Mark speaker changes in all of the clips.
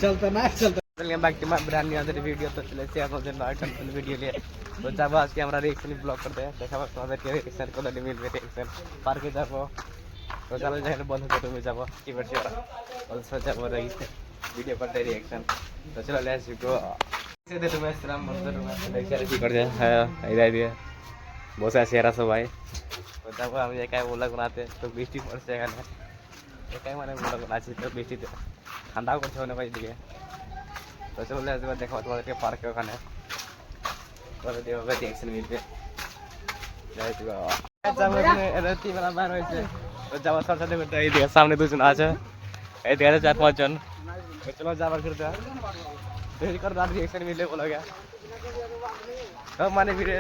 Speaker 1: चलता ना चलता
Speaker 2: welcome back to my brand new other video. तो चले से আপনাদের নয় কন্টেন্ট ভিডিও নিয়ে তো যাব আজকে আমরা রিঅ্যাকশন ব্লগ করতে দেখাবো তোমাদেরকে রিঅ্যাকশন কোন মিলবে রিঅ্যাকশন পার্কে যাব তো চলো যাই বন্ধু তো তুমি যাব কি করছো অলসো যাব ভিডিও করতে রিঅ্যাকশন তো চলো লেটস গো সেটা তুমি আসলাম বন্ধু তুমি দেখি আর কি করছে হ্যাঁ এই দাই দিয়ে বসে আছে এরা সবাই তো যাব আমি একাই ব্লগ বানাতে তো বৃষ্টি পড়ছে এখানে একাই মানে ব্লগ বানাচ্ছি তো বৃষ্টিতে ঠান্ডাও করছে অনেক দিকে তো চলো আসবে দেখো তোমাদেরকে পার্কে ওখানে করে দেবো রিঅ্যাকশন মিলবে যাই তো রাত্রি বেলা বার হয়েছে তো যাওয়ার সাথে সাথে করতে এই দিকে সামনে দুজন আছে এই দিকে আছে 4-5 জন তো চলো যাবার করতে দেরি করে রাত রিঅ্যাকশন মিললে বলো গা সব মানে ভিডিও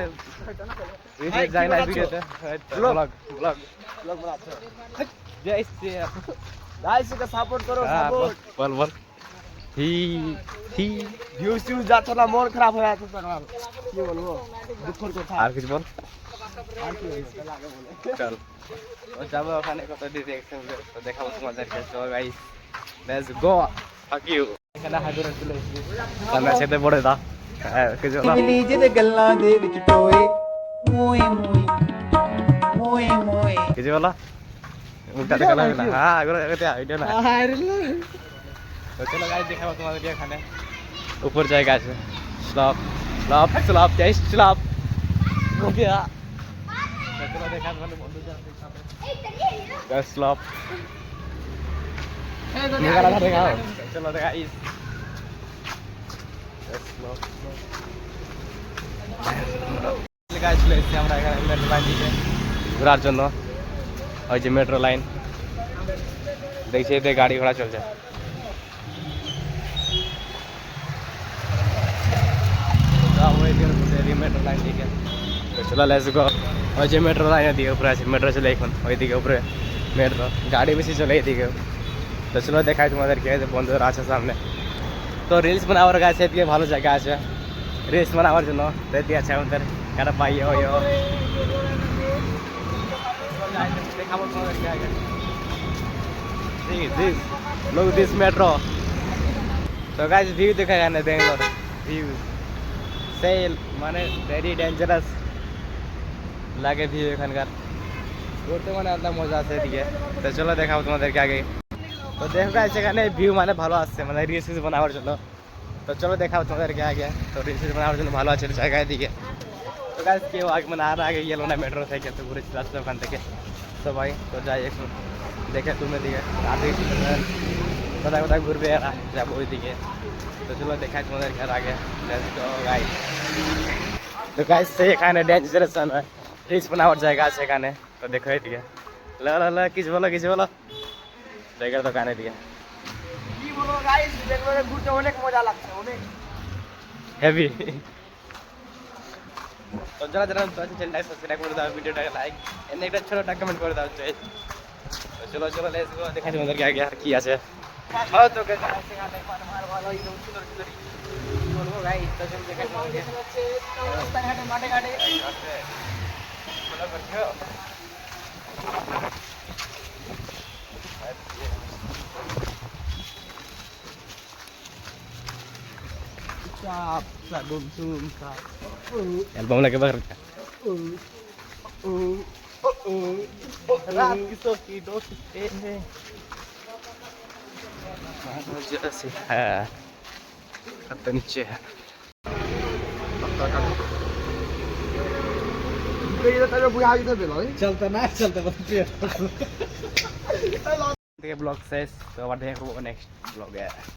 Speaker 2: যায় না ভিডিওতে ব্লগ ব্লগ ব্লগ বানাচ্ছো জয় শ্রী গাইস কে সাপোর্ট করো সাপোর্ট বল বল ही व्यूज जाता ना मन खराब हो जाता है কি বলবো দুঃখের কথা আর কিছু বল আর কি হইছে লাগে বলে চল ও যাবো ওখানে কত ডিরেকশন তো দেখাবো তোমাদেরকে তো guys let's go fuck you এখানে হাইড্রোর চলে এসেছি আমরা সেতে পড়ে দা কিছু না
Speaker 1: नीचे दे गल्लां दे विच टोए मोए मोए मोए मोए
Speaker 2: কিছু বলা মুখটা দেখা লাগে না হ্যাঁ এগুলো এতে আইডিয়া না तो चलो गाइस दिखाओ तुम्हारे खाने ऊपर जाएगा ऐसे स्लॉप स्लॉप स्लॉप जय स्लॉप हो गया चलो देखा मैंने बंदू जाते सामने स्लॉप निकाला था देखा चलो देखा इस स्लॉप गाइस चले এসেছি আমরা এখানে মেট্রো লাইন দিকে ঘোরার জন্য ওই যে মেট্রো লাইন দেখছি এতে গাড়ি ঘোড়া চলছে মেট্রো লাইন দিকে তো চলো লেটস গো ওই যে মেট্রো লাইন দিকে উপরে আছে মেট্রো চলে এখন ওইদিকে উপরে মেট্রো গাড়ি বেশি চলে এইদিকে তো চলো দেখাই তোমাদেরকে বন্ধুরা আছে সামনে তো রিলস বানাবার কাছে এদিকে ভালো জায়গা আছে রিলস বানাবার জন্য তো এদিকে আছে আমাদের একটা পাইয়ে ওই দেখাবো তোমাদেরকে আগে দিস লুক দিস মেট্রো তো গাইস ভিউ দেখা এখানে বেঙ্গালোর ভিউ সেল মানে ভেরি ডেঞ্জারাস লাগে ভিউ এখানকার ঘুরতে মানে আলাদা মজা আছে এদিকে তো চলো দেখাবো তোমাদেরকে আগে তো দেখো গাইস এখানে ভিউ মানে ভালো আসছে মানে রিলস বানাবার জন্য তো চলো দেখাবো তোমাদেরকে আগে তো রিলস বানাবার জন্য ভালো আছে জায়গা এদিকে তো গাইস কেউ আগে মানে আর আগে গেলো না মেট্রো থেকে তো ঘুরে চলে আসলো ওখান থেকে সবাই তো যাই একটু দেখে তুমি দিকে আগে কোথায় কোথায় ঘুরবে এরা যাবো ওইদিকে তো চলো দেখাই তোমাদেরকে আর আগে গাইস তো গাইস এখানে ডেঞ্জারাস রিলস বানাবার জায়গা আছে এখানে তো দেখো এদিকে লা লা লা কিছু বলো জায়গার তো কানে দিকে কি বলবো গাইস বেঙ্গলোরে ঘুরতে অনেক মজা লাগছে অনেক হেভি তো যারা চ্যানেলটা সাবস্ক্রাইব করে দাও ভিডিওটাকে লাইক এনে একটা ছোটটা কমেন্ট করে দাও তো চলো লেটস গো দেখাই তোমাদেরকে আগে আর কি আছে হ্যাঁ তো গাইস এখানে মার ভালো এই সুন্দর সুন্দর বলবো গাইস তো চল দেখাই তোমাদেরকে রাস্তা ঘাটে মাঠে ঘাটে আছে ভালো করছো Cap, sadum sumsa. Album lagi baru. Rat kisoki dosi Mana aja sih? Kata niche.
Speaker 1: चलता ना चलता
Speaker 2: ब्लॉग से तो नेक्स्ट ब्लॉग है